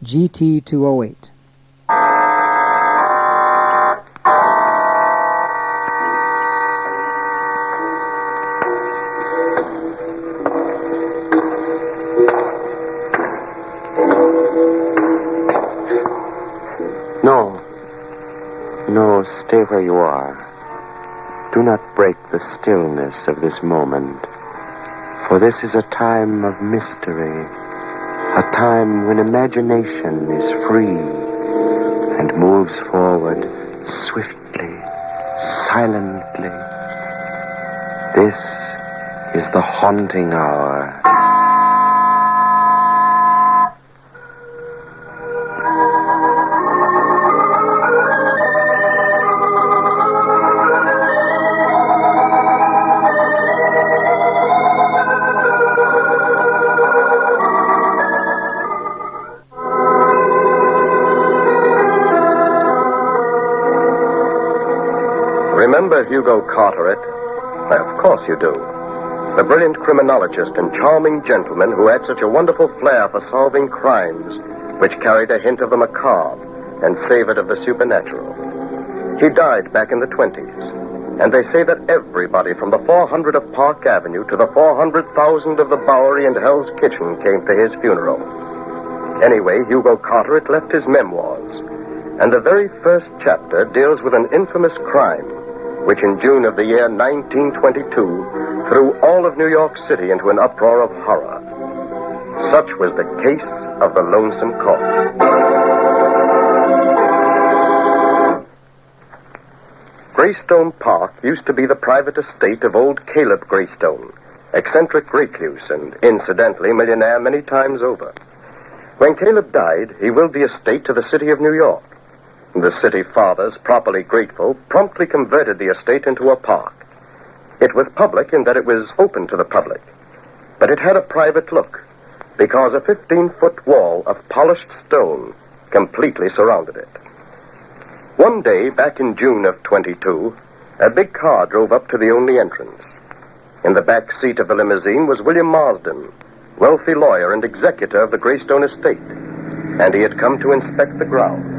GT208. No, stay where you are. Do not break the stillness of this moment, for this is a time of mystery, a time when imagination is free and moves forward swiftly, silently. This is the haunting hour. Remember Hugo Carteret? Of course you do. The brilliant criminologist and charming gentleman who had such a wonderful flair for solving crimes, which carried a hint of the macabre and savored of the supernatural. He died back in the 20s, and they say that everybody from the 400 of Park Avenue to the 400,000 of the Bowery and Hell's Kitchen came to his funeral. Anyway, Hugo Carteret left his memoirs, and the very first chapter deals with an infamous crime which in June of the year 1922 threw all of New York City into an uproar of horror. Such was the case of the Lonesome Corpse. Greystone Park used to be the private estate of old Caleb Greystone, eccentric recluse and incidentally millionaire many times over. When Caleb died, he willed the estate to the city of New York. The city fathers, properly grateful, promptly converted the estate into a park. It was public in that it was open to the public, but it had a private look because a 15-foot wall of polished stone completely surrounded it. One day, back in June of 22, a big car drove up to the only entrance. In the back seat of the limousine was William Marsden, wealthy lawyer and executor of the Greystone estate, and he had come to inspect the ground.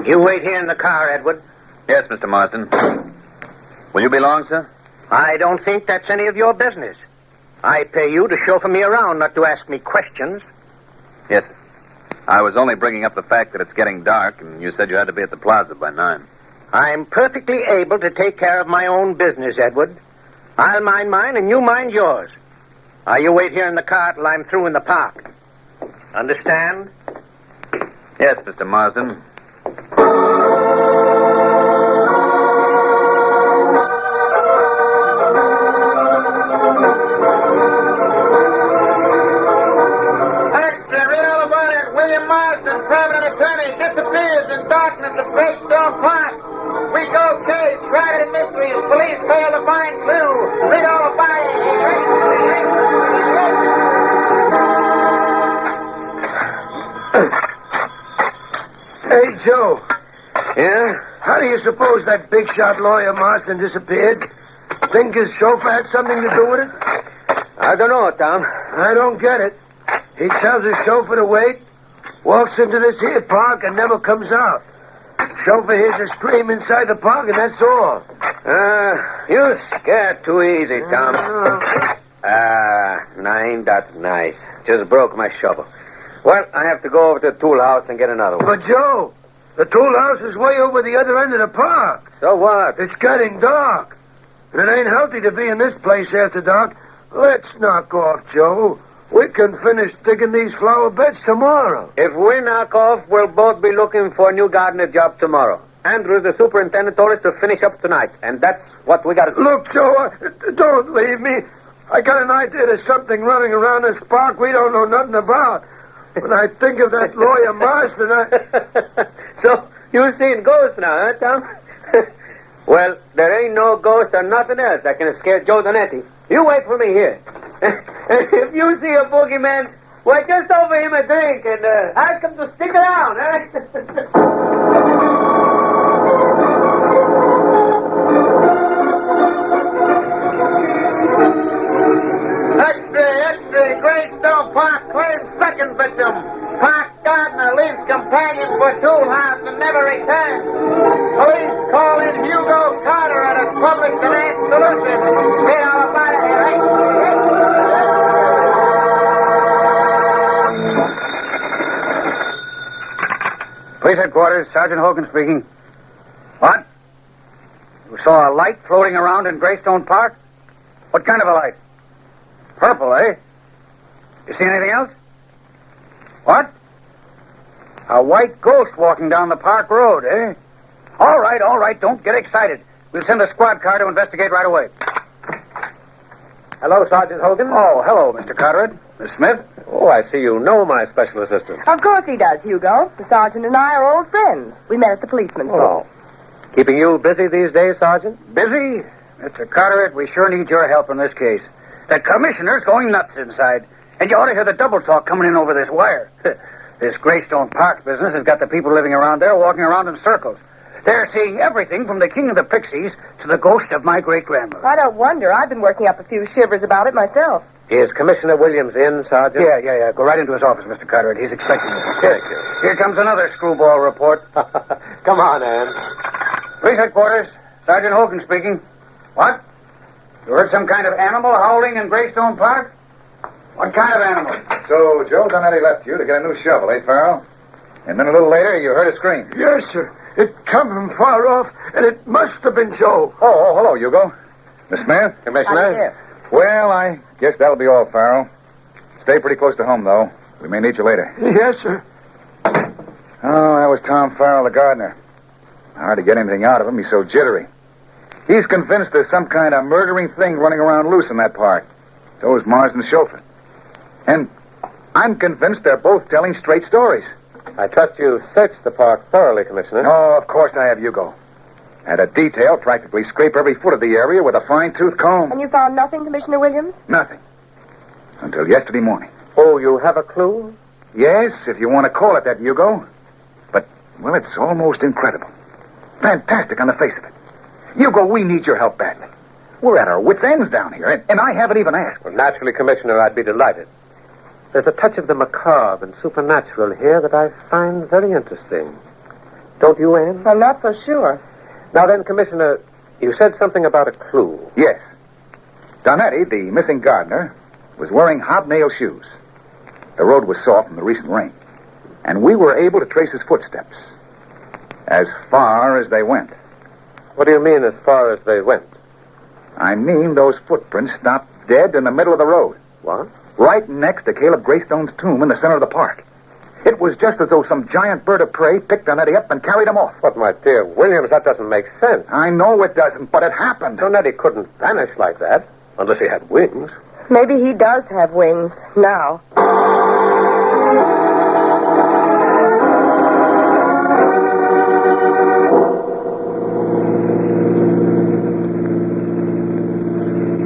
You wait here in the car, Edward. Yes, Mr. Marsden. Will you be long, sir? I don't think that's any of your business. I pay you to chauffeur me around, not to ask me questions. Yes, sir. I was only bringing up the fact that it's getting dark, and you said you had to be at the plaza by 9. I'm perfectly able to take care of my own business, Edward. I'll mind mine, and you mind yours. You wait here in the car till I'm through in the park. Understand? Yes, Mr. Marsden. Extra, read all about it. William Marsden, private attorney, disappears in darkness at Greystone Park. Week old case, Friday mysteries, police fail to find clue. Read all about it. Hey, Joe. Yeah? How do you suppose that big shot lawyer Marston disappeared? Think his chauffeur had something to do with it? I don't know, Tom. I don't get it. He tells his chauffeur to wait, walks into this here park, and never comes out. Chauffeur hears a scream inside the park, and that's all. You scared too easy, Tom. Nine, that's nice. Just broke my shovel. Well, I have to go over to the tool house and get another one. But, Joe, the tool house is way over the other end of the park. So what? It's getting dark. And it ain't healthy to be in this place after dark. Let's knock off, Joe. We can finish digging these flower beds tomorrow. If we knock off, we'll both be looking for a new gardener job tomorrow. Andrews, the superintendent, told us to finish up tonight, and that's what we got to do. Look, Joe, don't leave me. I got an idea there's something running around this park we don't know nothing about. When I think of that lawyer Marsden, So, you seen ghosts now, huh, Tom? Well, there ain't no ghost or nothing else that can scare Joe Donetti. You wait for me here. If you see a boogeyman, well, just offer him a drink and ask him to stick around, huh? Police headquarters, Sergeant Hogan speaking. What? You saw a light floating around in Greystone Park? What kind of a light? Purple, eh? You see anything else? What? A white ghost walking down the park road, eh? All right. Don't get excited. We'll send a squad car to investigate right away. Hello, Sergeant Hogan. Oh, hello, Mr. Carteret. Miss Smith? Oh, I see you know my special assistant. Of course he does, Hugo. The sergeant and I are old friends. We met at the policeman's Oh. Keeping you busy these days, Sergeant? Busy? Mr. Carteret, we sure need your help in this case. The commissioner's going nuts inside, and you ought to hear the double talk coming in over this wire. This Greystone Park business has got the people living around there walking around in circles. They're seeing everything from the king of the pixies to the ghost of my great-grandmother. I don't wonder. I've been working up a few shivers about it myself. Is Commissioner Williams in, Sergeant? Yeah. Go right into his office, Mr. Carteret. He's expecting you. Thank you. Here comes another screwball report. Come on, Ann. Police headquarters, Sergeant Hogan speaking. What? You heard some kind of animal howling in Greystone Park? What kind of animal? So, Joe Donetti left you to get a new shovel, eh, Farrell? And then a little later, you heard a scream. Yes, sir. It come from far off, and it must have been Joe. Oh, hello, Hugo. Miss Smith? Commissioner? Well, I guess that'll be all, Farrell. Stay pretty close to home, though. We may need you later. Yes, sir. Oh, that was Tom Farrell, the gardener. Hard to get anything out of him. He's so jittery. He's convinced there's some kind of murdering thing running around loose in that park. So is Marsden's chauffeur. And I'm convinced they're both telling straight stories. I trust you searched the park thoroughly, Commissioner. Oh, of course I have, Hugo. Had a detail practically scrape every foot of the area with a fine-tooth comb. And you found nothing, Commissioner Williams? Nothing. Until yesterday morning. Oh, you have a clue? Yes, if you want to call it that, Hugo. But, well, it's almost incredible. Fantastic on the face of it. Hugo, we need your help badly. We're at our wits' ends down here, and I haven't even asked. Well, naturally, Commissioner, I'd be delighted. There's a touch of the macabre and supernatural here that I find very interesting. Don't you, Ann? I'm not so sure. Now then, Commissioner, you said something about a clue. Yes. Donetti, the missing gardener, was wearing hobnail shoes. The road was soft from the recent rain, and we were able to trace his footsteps as far as they went. What do you mean, as far as they went? I mean those footprints stopped dead in the middle of the road. What? Right next to Caleb Greystone's tomb in the center of the park. It was just as though some giant bird of prey picked Donetti up and carried him off. But, my dear Williams, that doesn't make sense. I know it doesn't, but it happened. Donetti couldn't vanish like that, unless he had wings. Maybe he does have wings now.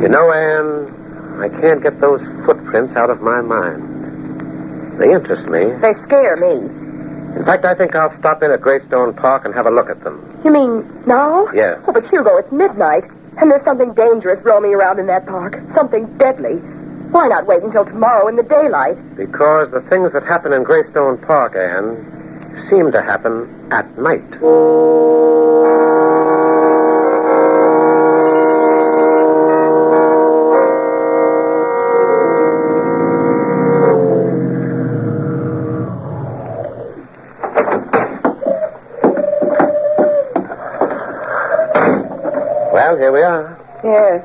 You know, Anne, I can't get those footprints out of my mind. They interest me. They scare me. In fact, I think I'll stop in at Greystone Park and have a look at them. You mean now? Yes. Oh, but Hugo, it's midnight, and there's something dangerous roaming around in that park. Something deadly. Why not wait until tomorrow in the daylight? Because the things that happen in Greystone Park, Anne, seem to happen at night. Well, here we are. Yes.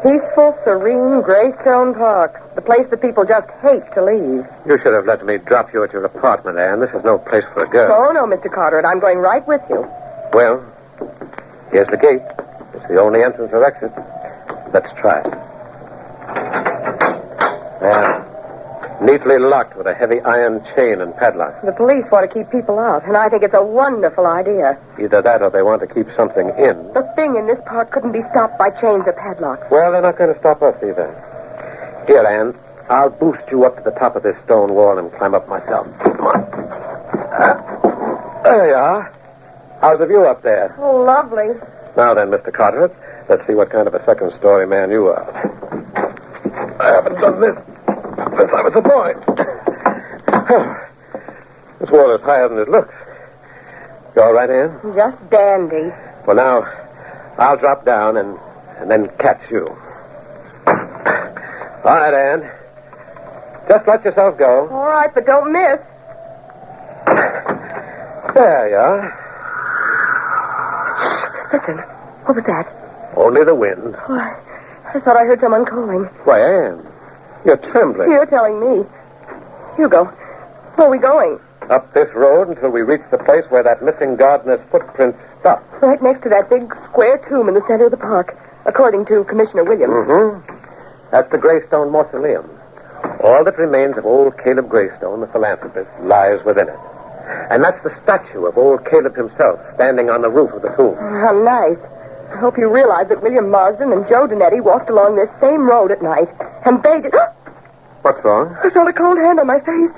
Peaceful, serene Greystone Park. The place that people just hate to leave. You should have let me drop you at your apartment, Anne. This is no place for a girl. Oh, no, Mr. Carteret. I'm going right with you. Well, here's the gate. It's the only entrance or exit. Let's try it. There. Neatly locked with a heavy iron chain and padlock. The police want to keep people out, and I think it's a wonderful idea. Either that or they want to keep something in. The thing in this park couldn't be stopped by chains or padlocks. Well, they're not going to stop us either. Here, Anne, I'll boost you up to the top of this stone wall and climb up myself. Come on. There you are. How's the view up there? Oh, lovely. Now then, Mr. Carteret, let's see what kind of a second-story man you are. I haven't done this since I was a boy. This wall is higher than it looks. You all right, Anne? Just dandy. Well, now, I'll drop down and then catch you. All right, Anne. Just let yourself go. All right, but don't miss. There you are. Listen, what was that? Only the wind. Oh, I thought I heard someone calling. Why, Anne, you're trembling. You're telling me. Hugo, where are we going? Up this road until we reach the place where that missing gardener's footprints stop. Right next to that big square tomb in the center of the park, according to Commissioner Williams. Mm-hmm. That's the Greystone Mausoleum. All that remains of old Caleb Greystone, the philanthropist, lies within it. And that's the statue of old Caleb himself, standing on the roof of the tomb. How nice. I hope you realize that William Marsden and Joe Donetti walked along this same road at night, and they did... What's wrong? I felt a cold hand on my face.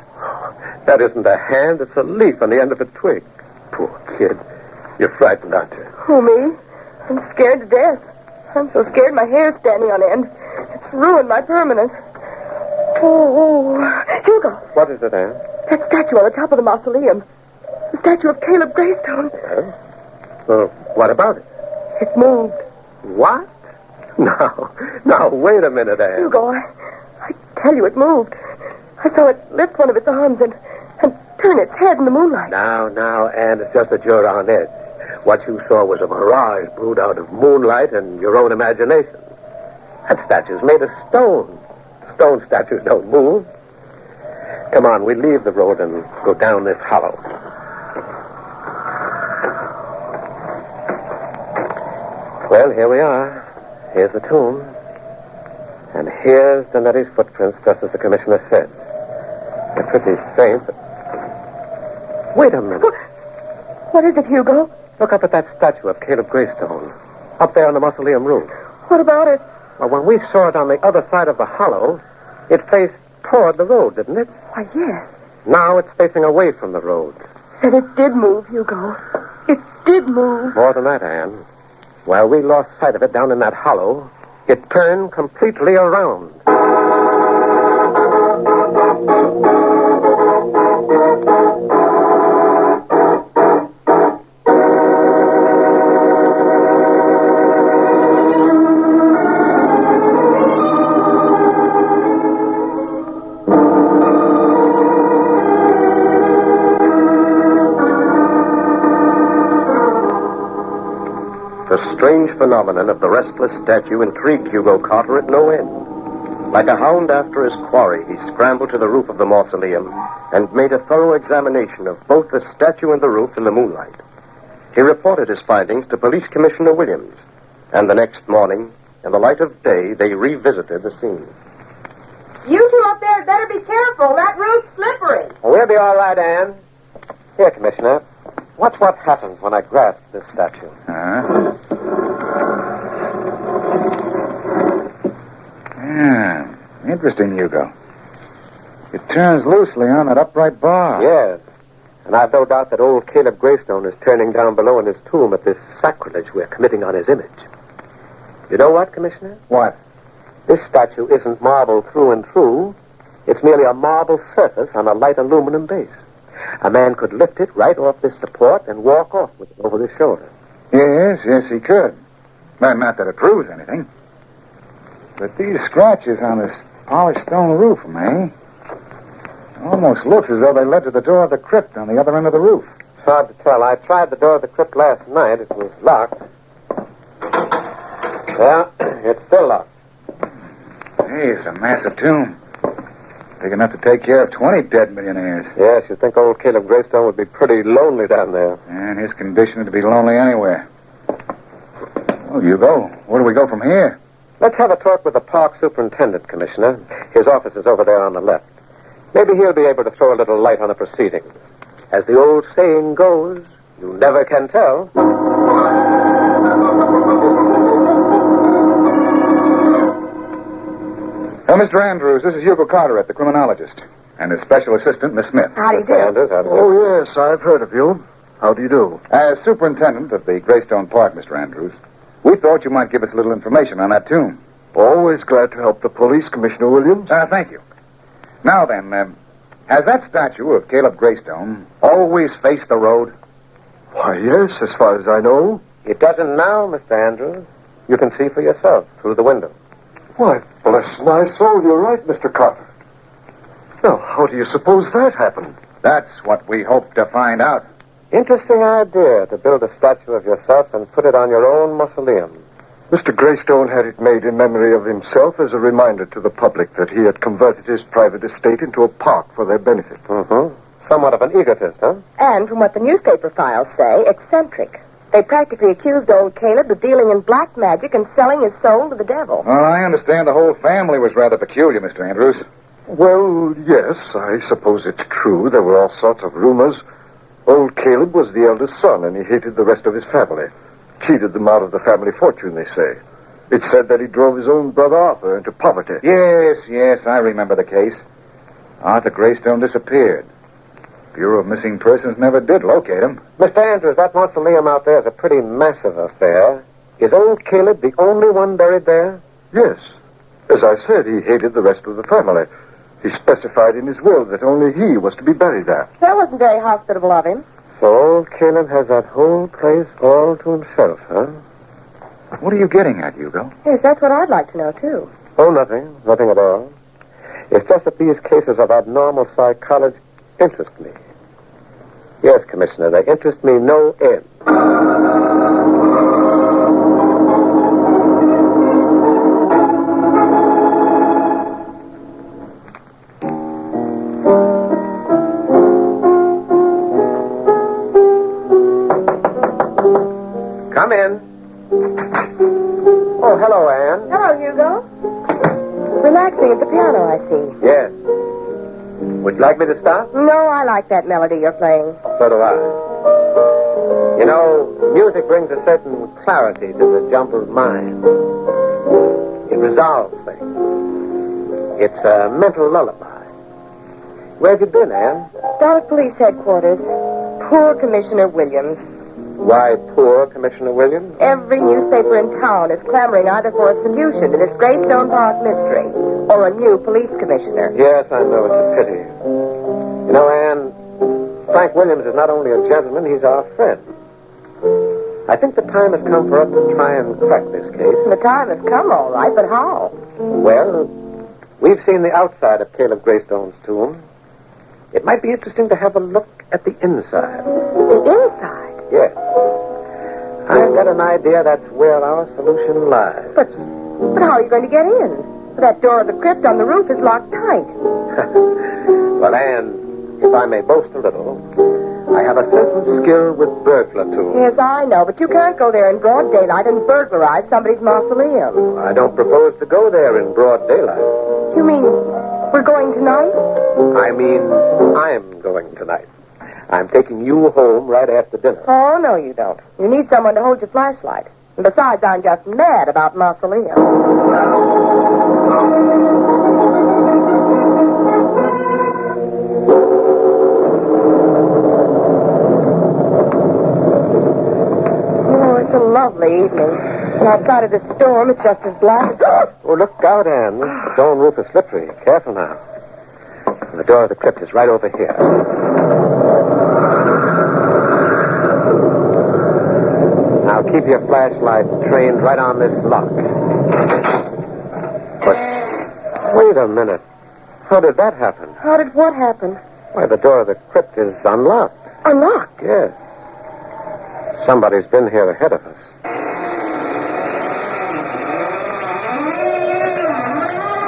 That isn't a hand, it's a leaf on the end of a twig. Poor kid. You're frightened, aren't you? Who, me? I'm scared to death. I'm so scared my hair's standing on end. It's ruined my permanence. Oh, Hugo. What is it, Anne? That statue on the top of the mausoleum. The statue of Caleb Greystone. Yes? Well, what about it? It moved. What? No, wait a minute, Anne. Hugo, I tell you it moved. I saw it lift one of its arms and turn its head in the moonlight. Now, Anne, it's just that you're on edge. What you saw was a mirage brewed out of moonlight and your own imagination. That statue's made of stone. Stone statues don't move. Come on, we leave the road and go down this hollow. Well, here we are. Here's the tomb. And here's Donetti's footprints, just as the commissioner said. They're pretty faint, but... Wait a minute. What is it, Hugo? Look up at that statue of Caleb Greystone. Up there on the mausoleum roof. What about it? Well, when we saw it on the other side of the hollow, it faced toward the road, didn't it? Why, yes. Now it's facing away from the road. Then it did move, Hugo. It did move. More than that, Anne. While we lost sight of it down in that hollow, it turned completely around. The strange phenomenon of the restless statue intrigued Hugo Carter at no end. Like a hound after his quarry, he scrambled to the roof of the mausoleum and made a thorough examination of both the statue and the roof in the moonlight. He reported his findings to Police Commissioner Williams, and the next morning, in the light of day, they revisited the scene. You two up there better be careful. That roof's slippery. Well, we'll be all right, Anne. Here, Commissioner. Watch what happens when I grasp this statue. Yeah, interesting, Hugo. It turns loosely on that upright bar. Yes. And I've no doubt that old Caleb Greystone is turning down below in his tomb at this sacrilege we're committing on his image. You know what, Commissioner? What? This statue isn't marble through and through. It's merely a marble surface on a light aluminum base. A man could lift it right off this support and walk off with it over his shoulder. Yes, he could. Well, not that it proves anything. But these scratches on this polished stone roof, eh? Almost looks as though they led to the door of the crypt on the other end of the roof. It's hard to tell. I tried the door of the crypt last night. It was locked. Well, it's still locked. Hey, it's a massive tomb. Big enough to take care of 20 dead millionaires. Yes, you'd think old Caleb Greystone would be pretty lonely down there. And his condition to be lonely anywhere. Well, Hugo, where do we go from here? Let's have a talk with the park superintendent, Commissioner. His office is over there on the left. Maybe he'll be able to throw a little light on the proceedings. As the old saying goes, you never can tell. Mr. Andrews, this is Hugo Carteret, the criminologist, and his special assistant, Miss Smith. How do you do? Mr. Andrews, how do you do? Oh, yes, I've heard of you. How do you do? As superintendent of the Greystone Park, Mr. Andrews, we thought you might give us a little information on that tomb. Always glad to help the police, Commissioner Williams. Thank you. Now then, has that statue of Caleb Greystone always faced the road? Why, yes, as far as I know. It doesn't now, Mr. Andrews. You can see for yourself through the window. Why, bless my soul, you're right, Mr. Carter. Now, how do you suppose that happened? That's what we hope to find out. Interesting idea to build a statue of yourself and put it on your own mausoleum. Mr. Greystone had it made in memory of himself as a reminder to the public that he had converted his private estate into a park for their benefit. Mm-hmm. Somewhat of an egotist, huh? And from what the newspaper files say, eccentric. They practically accused old Caleb of dealing in black magic and selling his soul to the devil. Well, I understand the whole family was rather peculiar, Mr. Andrews. Well, yes, I suppose it's true. There were all sorts of rumors. Old Caleb was the eldest son, and he hated the rest of his family. Cheated them out of the family fortune, they say. It's said that he drove his own brother Arthur into poverty. Yes, I remember the case. Arthur Greystone disappeared. Bureau of Missing Persons never did locate him. Mr. Andrews, that mausoleum out there is a pretty massive affair. Is old Caleb the only one buried there? Yes. As I said, he hated the rest of the family. He specified in his will that only he was to be buried there. That wasn't very hospitable of him. So old Caleb has that whole place all to himself, huh? What are you getting at, Hugo? Yes, that's what I'd like to know, too. Oh, nothing. Nothing at all. It's just that these cases of abnormal psychology interest me. Yes, Commissioner, they interest me no end. Come in. Oh, hello, Anne. Hello, Hugo. Relaxing at the piano, I see. Yes. Would you like me to stop? No, I like that melody you're playing. So do I. You know, music brings a certain clarity to the jumbled mind. It resolves things. It's a mental lullaby. Where have you been, Anne? Down at police headquarters. Poor Commissioner Williams. Why, poor Commissioner Williams? Every newspaper in town is clamoring either for a solution to this Greystone Park mystery or a new police commissioner. Yes, I know, it's a pity. You know, Anne, Frank Williams is not only a gentleman, he's our friend. I think the time has come for us to try and crack this case. The time has come, all right, but how? Well, we've seen the outside of Caleb Greystone's tomb. It might be interesting to have a look at the inside. The inside? Yes. I've got an idea that's where our solution lies. But how are you going to get in? That door of the crypt on the roof is locked tight. Well, Anne, if I may boast a little, I have a certain skill with burglar tools. Yes, I know, but you can't go there in broad daylight and burglarize somebody's mausoleum. I don't propose to go there in broad daylight. You mean we're going tonight? I mean, I'm going tonight. I'm taking you home right after dinner. Oh, no, you don't. You need someone to hold your flashlight. And besides, I'm just mad about mausoleum. Oh, it's a lovely evening. And outside of the storm, it's just as black. Oh, look out, Anne. This stone roof is slippery. Careful now. The door of the crypt is right over here. Now keep your flashlight trained right on this lock. But wait a minute. How did that happen? How did what happen? Why, the door of the crypt is unlocked. Unlocked? Yes. Somebody's been here ahead of us.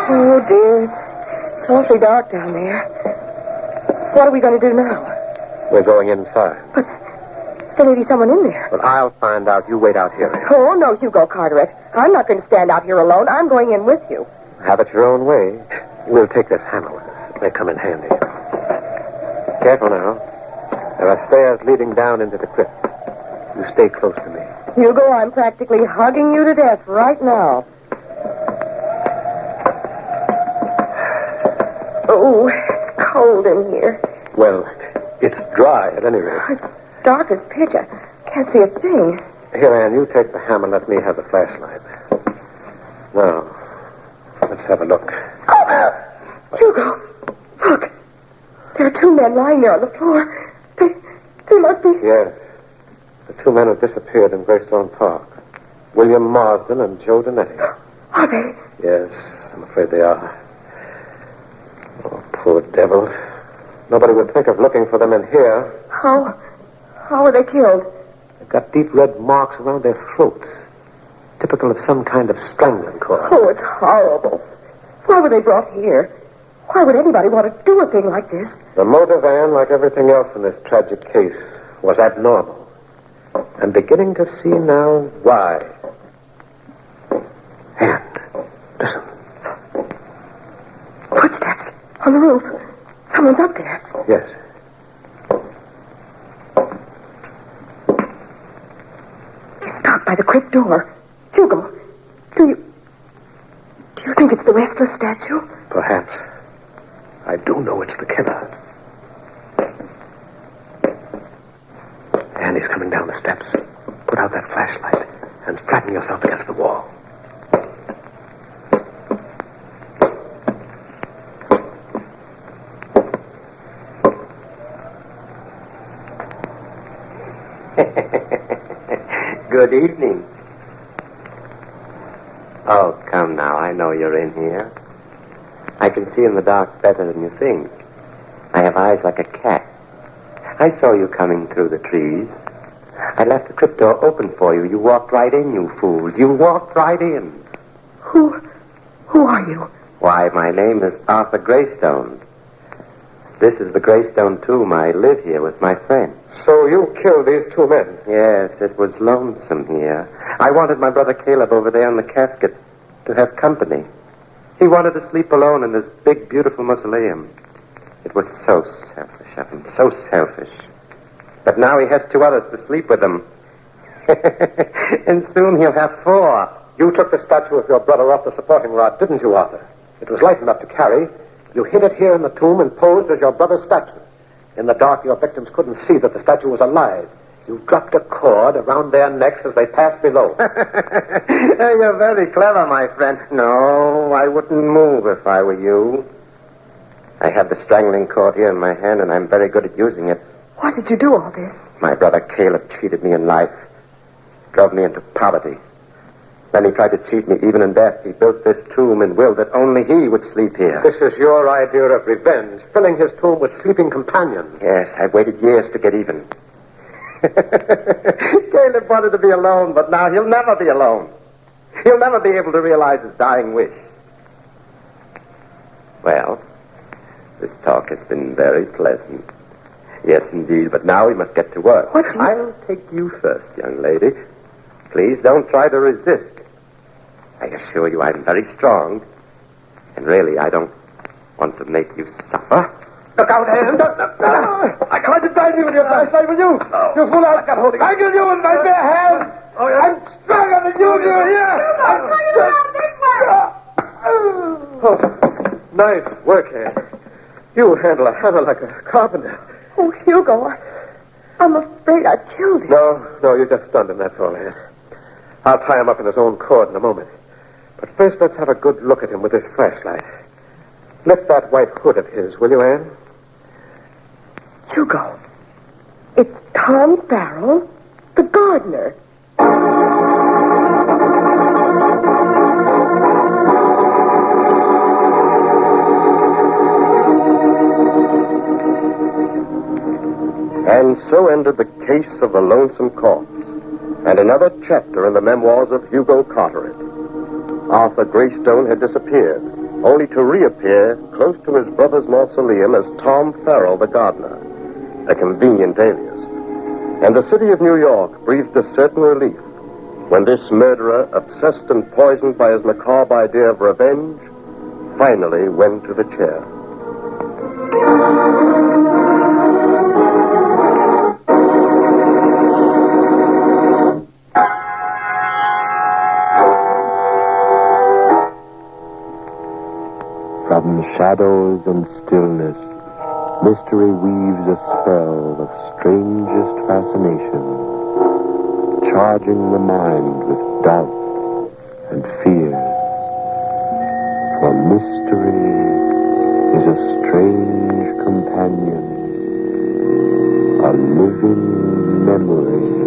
Oh, dear. It's awfully dark down there. What are we going to do now? We're going inside. But there may be someone in there. Well, I'll find out. You wait out here. Oh, no, Hugo Carteret. I'm not going to stand out here alone. I'm going in with you. Have it your own way. We'll take this hammer with us. It may come in handy. Careful now. There are stairs leading down into the crypt. You stay close to me. Hugo, I'm practically hugging you to death right now. Oh, it's cold in here. Well, it's dry at any rate. It's dark as pitch. I can't see a thing. Here, Anne, you take the hammer and let me have the flashlight. Now, let's have a look. Oh, Hugo, look. There are two men lying there on the floor. They must be... Yes. The two men have disappeared in Greystone Park. William Marsden and Joe Donetti. Are they? Yes, I'm afraid they are. Oh, poor devils. Nobody would think of looking for them in here. How How were they killed? They've got deep red marks around their throats, typical of some kind of strangling cord. Oh, it's horrible. Why were they brought here? Why would anybody want to do a thing like this? The motor van, like everything else in this tragic case, was abnormal. I'm beginning to see now why. And, listen. Footsteps on the roof. Someone's up there. Yes. It's stopped by the crypt door. Hugo, do you think it's the restless statue? Perhaps. I do know it's the killer. And he's coming down the steps. Put out that flashlight and flatten yourself against the wall. Good evening. Oh, come now. I know you're in here. I can see in the dark better than you think. I have eyes like a cat. I saw you coming through the trees. I left the crypt door open for you. You walked right in, you fools. You walked right in. Who are you? Why, my name is Arthur Greystone. This is the Greystone tomb. I live here with my friend. So you killed these two men? Yes, it was lonesome here. I wanted my brother Caleb over there in the casket to have company. He wanted to sleep alone in this big, beautiful mausoleum. It was so selfish of him, so selfish. But now he has two others to sleep with him. And soon he'll have four. You took the statue of your brother off the supporting rod, didn't you, Arthur? It was light enough to carry. You hid it here in the tomb and posed as your brother's statue. In the dark, your victims couldn't see that the statue was alive. You dropped a cord around their necks as they passed below. You're very clever, my friend. No, I wouldn't move if I were you. I have the strangling cord here in my hand, and I'm very good at using it. Why did you do all this? My brother Caleb cheated me in life, drove me into poverty. Then he tried to cheat me even in death. He built this tomb and willed that only he would sleep here. This is your idea of revenge, filling his tomb with sleeping companions. Yes, I've waited years to get even. Caleb wanted to be alone, but now he'll never be alone. He'll never be able to realize his dying wish. Well, this talk has been very pleasant. Yes, indeed, but now we must get to work. What do you... I'll take you first, young lady. Please don't try to resist. I assure you I'm very strong. And really, I don't want to make you suffer. Look out, hand! I tried to bind you with your flashlight, will you? You fool, I'll stop holding. I give you with my bare hands! I'm stronger than you, do you hear? Hugo, bring it around this way! Oh, nice work, hand. You handle a hammer like a carpenter. Oh, Hugo, I'm afraid I killed him. No, you just stunned him, that's all, hand. I'll tie him up in his own cord in a moment. But first, let's have a good look at him with this flashlight. Lift that white hood of his, will you, Anne? Hugo, it's Tom Farrell, the gardener. And so ended the case of the Lonesome Corpse, and another chapter in the memoirs of Hugo Carteret. Arthur Greystone had disappeared, only to reappear close to his brother's mausoleum as Tom Farrell, the gardener, a convenient alias. And the city of New York breathed a certain relief when this murderer, obsessed and poisoned by his macabre idea of revenge, finally went to the chair. From shadows and stillness, mystery weaves a spell of strangest fascination, charging the mind with doubts and fears. For mystery is a strange companion, a living memory.